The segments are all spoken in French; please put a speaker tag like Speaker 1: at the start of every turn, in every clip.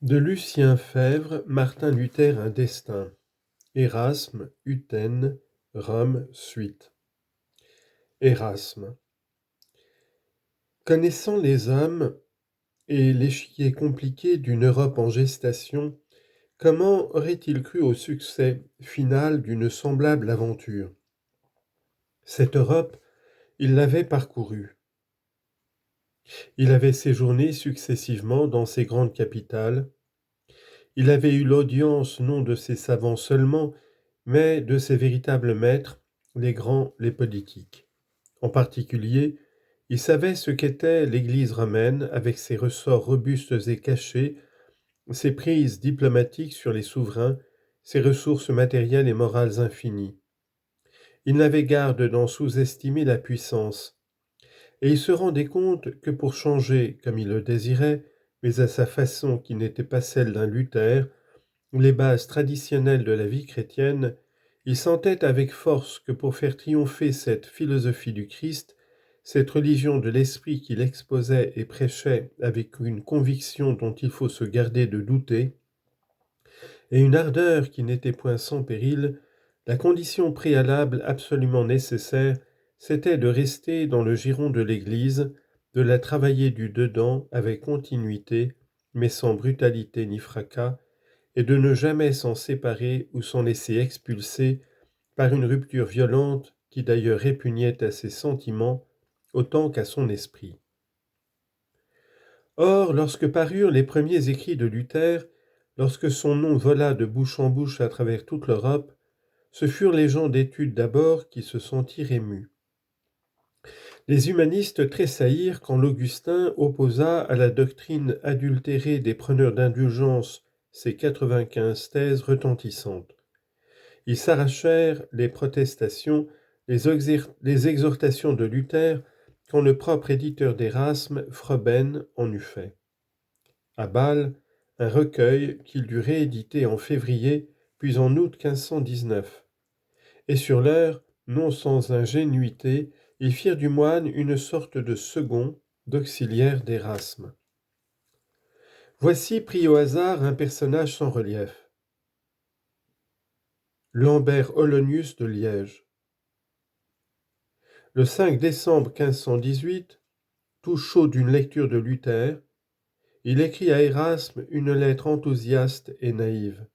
Speaker 1: De Lucien Febvre, Martin Luther un destin. Érasme, Uten, Rome, suite. Érasme. Connaissant les hommes et l'échiquier compliqué d'une Europe en gestation, comment aurait-il cru au succès final d'une semblable aventure? Cette Europe, il l'avait parcourue. Il avait séjourné successivement dans ces grandes capitales. Il avait eu l'audience non de ses savants seulement, mais de ses véritables maîtres, les grands, les politiques. En particulier, il savait ce qu'était l'Église romaine avec ses ressorts robustes et cachés, ses prises diplomatiques sur les souverains, ses ressources matérielles et morales infinies. Il n'avait garde d'en sous-estimer la puissance, et il se rendait compte que pour changer comme il le désirait, mais à sa façon qui n'était pas celle d'un Luther, les bases traditionnelles de la vie chrétienne, il sentait avec force que pour faire triompher cette philosophie du Christ, cette religion de l'esprit qu'il exposait et prêchait avec une conviction dont il faut se garder de douter, et une ardeur qui n'était point sans péril, la condition préalable absolument nécessaire, c'était de rester dans le giron de l'Église, de la travailler du dedans avec continuité, mais sans brutalité ni fracas, et de ne jamais s'en séparer ou s'en laisser expulser par une rupture violente qui d'ailleurs répugnait à ses sentiments autant qu'à son esprit. Or, lorsque parurent les premiers écrits de Luther, lorsque son nom vola de bouche en bouche à travers toute l'Europe, ce furent les gens d'étude d'abord qui se sentirent émus. Les humanistes tressaillirent quand l'Augustin opposa à la doctrine adultérée des preneurs d'indulgence ces 95 thèses retentissantes. Ils s'arrachèrent les protestations, les exhortations de Luther, quand le propre éditeur d'Érasme, Froben, en eut fait. À Bâle, un recueil qu'il dut rééditer en février, puis en août 1519. Et sur l'heure, non sans ingénuité, ils firent du moine une sorte de second, d'auxiliaire d'Érasme. Voici pris au hasard un personnage sans relief. Lambert Aulonius de Liège. Le 5 décembre 1518, tout chaud d'une lecture de Luther, il écrit à Érasme une lettre enthousiaste et naïve.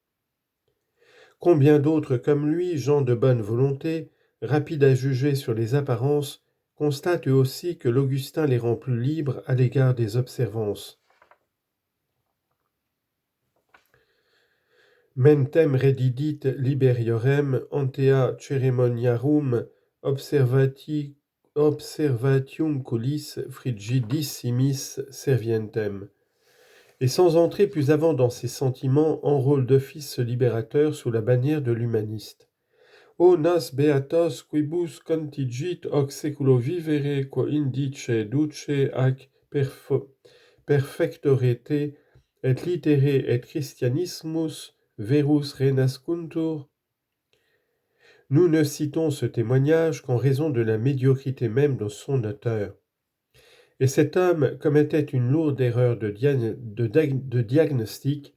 Speaker 1: Combien d'autres comme lui, gens de bonne volonté, rapides à juger sur les apparences, constatent eux aussi que l'Augustin les rend plus libres à l'égard des observances. Mentem redidit liberiorem antea ceremoniarum observatium colis frigidissimis servientem. Et sans entrer plus avant dans ses sentiments, enrôle d'office ce libérateur sous la bannière de l'humaniste. O nas beatos quibus contigit hoc seculo vivere quo indice duce ac perfectorete et litere et Christianismus verus renascuntur. Nous ne citons ce témoignage qu'en raison de la médiocrité même de son auteur. Et cet homme commettait une lourde erreur de diagnostic,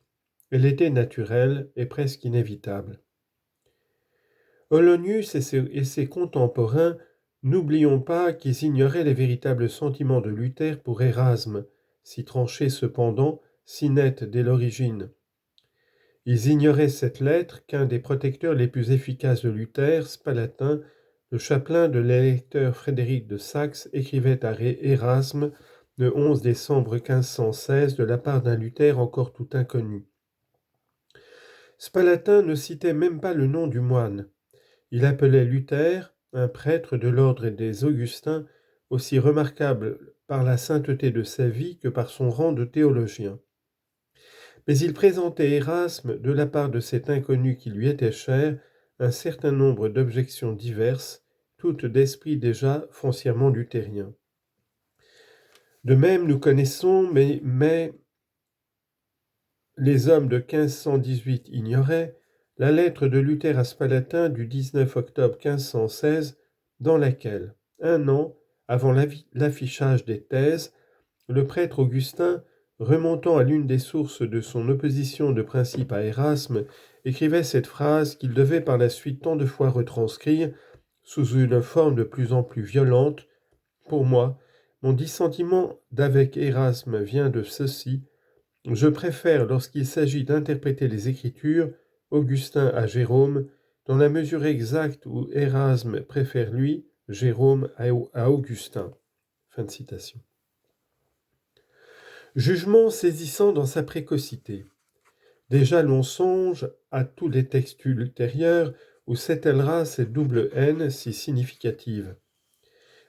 Speaker 1: elle était naturelle et presque inévitable. Aulonius et ses contemporains, n'oublions pas qu'ils ignoraient les véritables sentiments de Luther pour Érasme, si tranché cependant, si net dès l'origine. Ils ignoraient cette lettre qu'un des protecteurs les plus efficaces de Luther, Spalatin, le chapelain de l'électeur Frédéric de Saxe, écrivait à Érasme le 11 décembre 1516 de la part d'un Luther encore tout inconnu. Spalatin ne citait même pas le nom du moine. Il appelait Luther, un prêtre de l'ordre des Augustins, aussi remarquable par la sainteté de sa vie que par son rang de théologien. Mais il présentait Érasme, de la part de cet inconnu qui lui était cher, un certain nombre d'objections diverses, toutes d'esprit déjà foncièrement luthérien. De même, nous connaissons, mais les hommes de 1518 ignoraient, la lettre de Luther à Spalatin du 19 octobre 1516, dans laquelle, un an avant l'affichage des thèses, le prêtre Augustin remontant à l'une des sources de son opposition de principe à Erasme, écrivait cette phrase qu'il devait par la suite tant de fois retranscrire sous une forme de plus en plus violente. Pour moi, mon dissentiment d'avec Erasme vient de ceci: je préfère, lorsqu'il s'agit d'interpréter les Écritures, Augustin à Jérôme, dans la mesure exacte où Erasme préfère lui, Jérôme à Augustin. Fin de citation. Jugement saisissant dans sa précocité. Déjà l'on songe à tous les textes ultérieurs où s'étellera cette double haine si significative.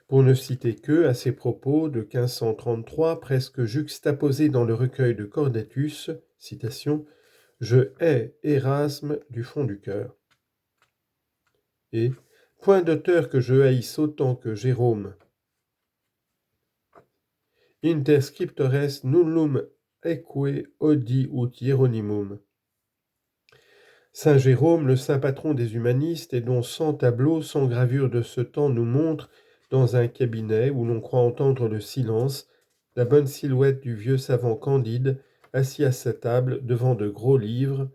Speaker 1: Pour ne citer que à ces propos de 1533, presque juxtaposés dans le recueil de Cordatus, citation, « Je hais Erasme du fond du cœur » et « Point d'auteur que je haïsse autant que Jérôme. Inter scriptores nullum eque odi ut Hieronymum. » Saint Jérôme, le saint patron des humanistes et dont 100 tableaux sans gravure de ce temps nous montrent, dans un cabinet où l'on croit entendre le silence, la bonne silhouette du vieux savant Candide, assis à sa table devant de gros livres,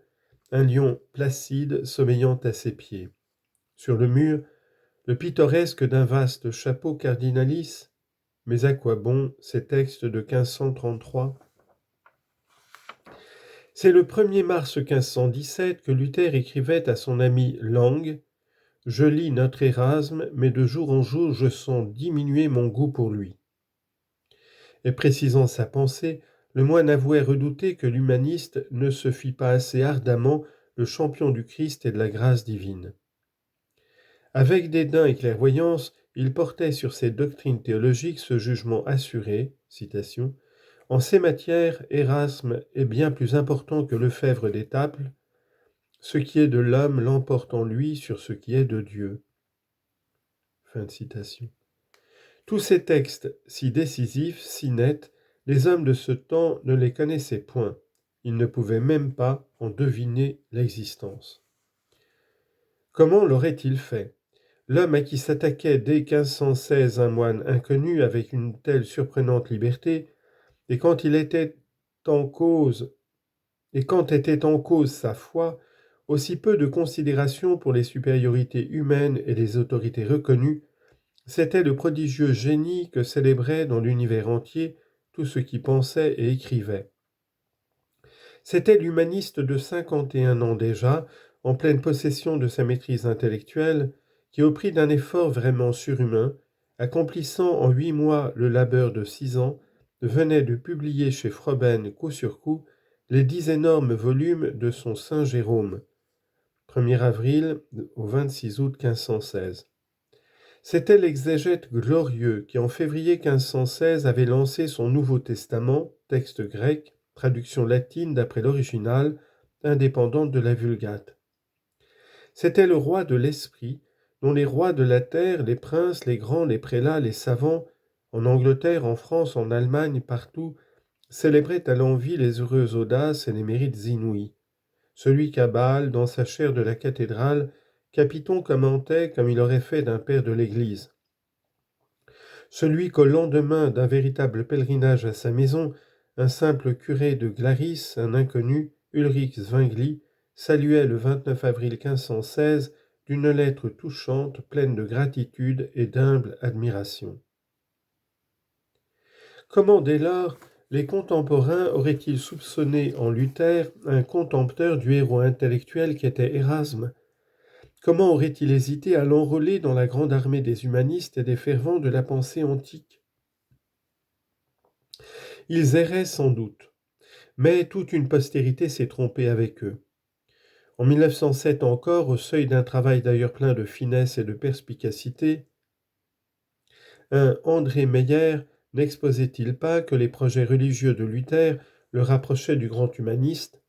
Speaker 1: un lion placide sommeillant à ses pieds. Sur le mur, le pittoresque d'un vaste chapeau cardinalice. Mais à quoi bon ces textes de 1533 ? C'est le 1er mars 1517 que Luther écrivait à son ami Lang: « Je lis notre Érasme, mais de jour en jour je sens diminuer mon goût pour lui. » Et précisant sa pensée, le moine avouait redouter que l'humaniste ne se fît pas assez ardemment le champion du Christ et de la grâce divine. Avec dédain et clairvoyance, il portait sur ces doctrines théologiques ce jugement assuré, citation, « En ces matières, Erasme est bien plus important que Lefèvre d'Étaples. Ce qui est de l'homme l'emporte en lui sur ce qui est de Dieu. » Fin de citation. Tous ces textes, si décisifs, si nets, les hommes de ce temps ne les connaissaient point. Ils ne pouvaient même pas en deviner l'existence. Comment l'auraient-ils fait ? L'homme à qui s'attaquait dès 1516 un moine inconnu avec une telle surprenante liberté, et quand était en cause sa foi, aussi peu de considération pour les supériorités humaines et les autorités reconnues, c'était le prodigieux génie que célébrait dans l'univers entier tout ce qui pensait et écrivait. C'était l'humaniste de 51 ans déjà, en pleine possession de sa maîtrise intellectuelle, qui, au prix d'un effort vraiment surhumain, accomplissant en 8 mois le labeur de 6 ans, venait de publier chez Froben coup sur coup les 10 énormes volumes de son Saint Jérôme, 1er avril au 26 août 1516. C'était l'exégète glorieux qui, en février 1516, avait lancé son Nouveau Testament, texte grec, traduction latine d'après l'original, indépendante de la Vulgate. C'était le roi de l'esprit, dont les rois de la terre, les princes, les grands, les prélats, les savants, en Angleterre, en France, en Allemagne, partout, célébraient à l'envi les heureuses audaces et les mérites inouïs. Celui qu'à Bâle, dans sa chaire de la cathédrale, Capiton commentait comme il aurait fait d'un père de l'Église. Celui qu'au lendemain d'un véritable pèlerinage à sa maison, un simple curé de Glaris, un inconnu, Ulrich Zwingli, saluait le 29 avril 1516 d'une lettre touchante, pleine de gratitude et d'humble admiration. Comment dès lors les contemporains auraient-ils soupçonné en Luther un contempteur du héros intellectuel qu'était Erasme ? Comment aurait-il hésité à l'enrôler dans la grande armée des humanistes et des fervents de la pensée antique ? Ils erraient sans doute, mais toute une postérité s'est trompée avec eux. En 1907 encore, au seuil d'un travail d'ailleurs plein de finesse et de perspicacité, un André Meyer n'exposait-il pas que les projets religieux de Luther le rapprochaient du grand humaniste,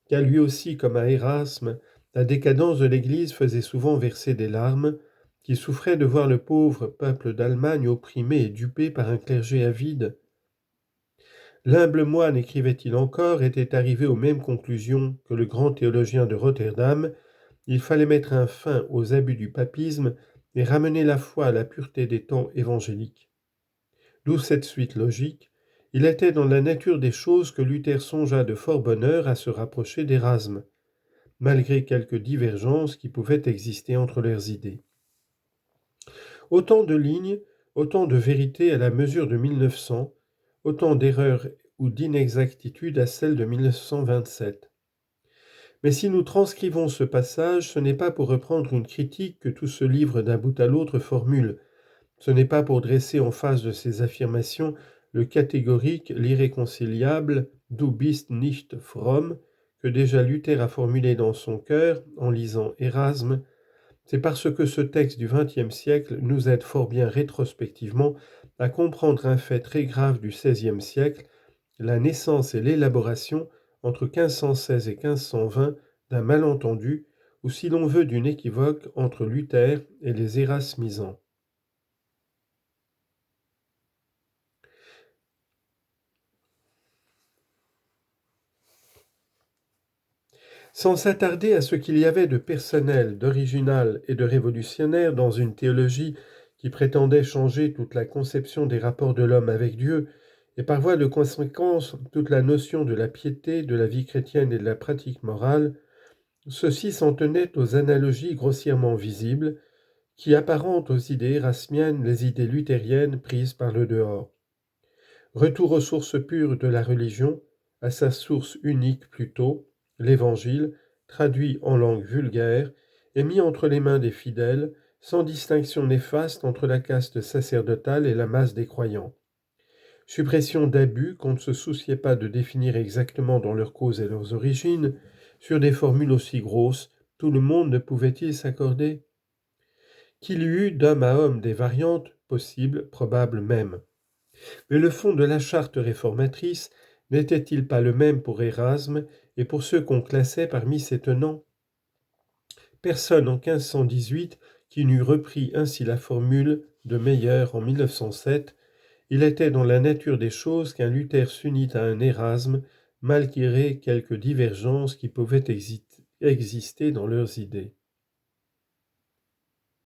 Speaker 1: qu'à lui aussi, comme à Erasme, la décadence de l'Église faisait souvent verser des larmes, qu'il souffrait de voir le pauvre peuple d'Allemagne opprimé et dupé par un clergé avide. L'humble moine, écrivait-il encore, était arrivé aux mêmes conclusions que le grand théologien de Rotterdam. Il fallait mettre un fin aux abus du papisme et ramener la foi à la pureté des temps évangéliques. D'où cette suite logique. Il était dans la nature des choses que Luther songea de fort bonne heure à se rapprocher d'Érasme, malgré quelques divergences qui pouvaient exister entre leurs idées. Autant de lignes, autant de vérités à la mesure de 1900, autant d'erreurs ou d'inexactitudes à celle de 1927. Mais si nous transcrivons ce passage, ce n'est pas pour reprendre une critique que tout ce livre d'un bout à l'autre formule. Ce n'est pas pour dresser en face de ces affirmations le catégorique, l'irréconciliable Du bist nicht fromm que déjà Luther a formulé dans son cœur en lisant Érasme. C'est parce que ce texte du XXe siècle nous aide fort bien rétrospectivement à comprendre un fait très grave du XVIe siècle, la naissance et l'élaboration, entre 1516 et 1520, d'un malentendu, ou si l'on veut d'une équivoque, entre Luther et les érasmisans. Sans s'attarder à ce qu'il y avait de personnel, d'original et de révolutionnaire dans une théologie qui prétendait changer toute la conception des rapports de l'homme avec Dieu, et par voie de conséquence toute la notion de la piété, de la vie chrétienne et de la pratique morale, ceux-ci s'en tenaient aux analogies grossièrement visibles, qui apparentent aux idées érasmiennes les idées luthériennes prises par le dehors. Retour aux sources pures de la religion, à sa source unique plutôt, l'Évangile, traduit en langue vulgaire, et mis entre les mains des fidèles, sans distinction néfaste entre la caste sacerdotale et la masse des croyants. Suppression d'abus qu'on ne se souciait pas de définir exactement dans leurs causes et leurs origines, sur des formules aussi grosses, tout le monde ne pouvait-il s'accorder? Qu'il y eut d'homme à homme des variantes, possibles, probables même. Mais le fond de la charte réformatrice n'était-il pas le même pour Érasme et pour ceux qu'on classait parmi ses tenants? Personne en 1518 qui n'eût repris ainsi la formule de Meyer en 1907. Il était dans la nature des choses qu'un Luther s'unit à un Érasme, malgré quelques divergences qui pouvaient exister dans leurs idées.